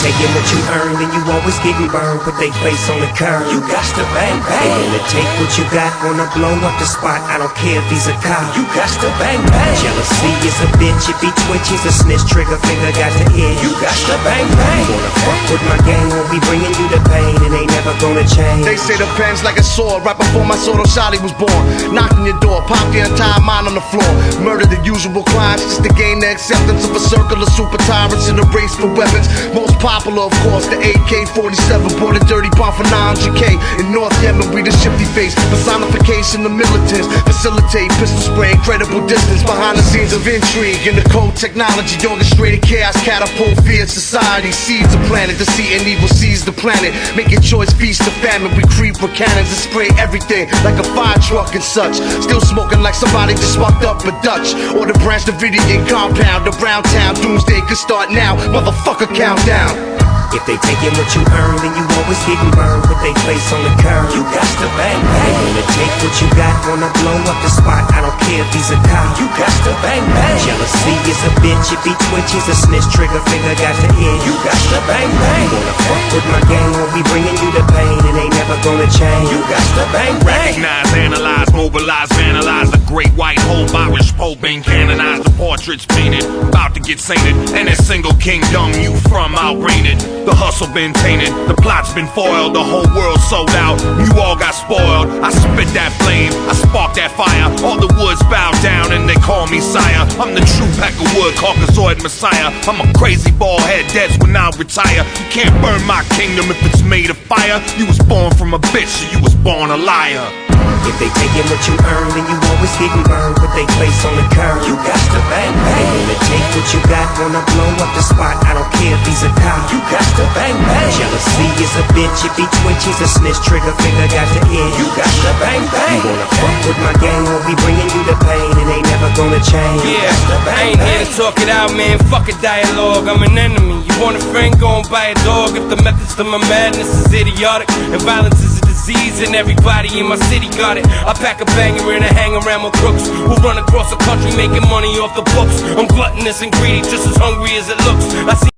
taking what you earn, then you always getting burned. Put they face on the curb. You got to bang bang. They gonna take what you got, wanna blow up the spot. I don't care if he's a cop. You got to bang bang. Jealousy is a bitch, if he twitches a snitch, trigger finger got to itch. You got to bang bang. You wanna fuck with my gang, won't be bringing you the pain, and ain't never gonna change. They say the pen's like a sword. Right before my Soto Shotty was born, knocking your door, pop the entire mind on the floor. Murder the usual crimes just to gain the acceptance of a circle of super tyrants in a race for weapons. Most popular, of course, the AK-47. Bought a dirty bomb for 900K in North Yemen. We the shifty face personification of militants. Facilitate pistol spray, incredible distance behind the scenes of intrigue. In the code technology, orchestrated chaos, catapult fear society. Seeds the planet, deceit and evil seize the planet. Making choice, feast to famine. We creep with cannons and spray everything like a fire truck and such. Still smoking like somebody just fucked up a Dutch. Or the Branch Davidian compound, the Brown Town. Doomsday could start now, motherfucker, countdown. If they taking what you earn, then you always getting burned. Put they face on the curb. You got to bang bang. They gonna take what you got, wanna blow up the spot. I don't care if he's a cop. You got to bang bang. Jealousy is a bitch, if he twitches a snitch, trigger finger got to itch. You got to bang bang. You wanna fuck with my gang, won't be bringing you the pain, and ain't never gonna change. You got to bang bang. Recognize, analyze, mobilize, vandalize. The great white hope, Irish Pope being canonized. The portraits painted, about to get sainted. And a single kingdom you from outrated. The hustle been tainted, the plot's been foiled. The whole world sold out, you all got spoiled. I spit that flame, I spark that fire. All the woods bow down and they call me sire. I'm the true pack of wood, Caucasoid messiah. I'm a crazy bald head, deads when I retire. You can't burn my kingdom if it's made of fire. You was born from a bitch, so you was born a liar. If they taking what you earn, then you always getting burned. Put they face on the curb. You got to bang bang. They gonna take what you got, wanna blow up the spot. I don't care if he's a cop. You got to bang bang. Jealousy is a bitch, if he twitches a snitch, trigger finger got to itch. You got to bang bang. You wanna fuck with my gang, won't be bringing you the pain, and ain't never gonna change. Yeah, I ain't here to talk it out, man. Fuck a dialogue, I'm an enemy. You want a friend, go and buy a dog. If the methods to my madness is idiotic and violence is a disease, and everybody in my city got it. I pack a banger and I hang around with crooks who run across the country making money off the books. I'm gluttonous and greedy, just as hungry as it looks. I see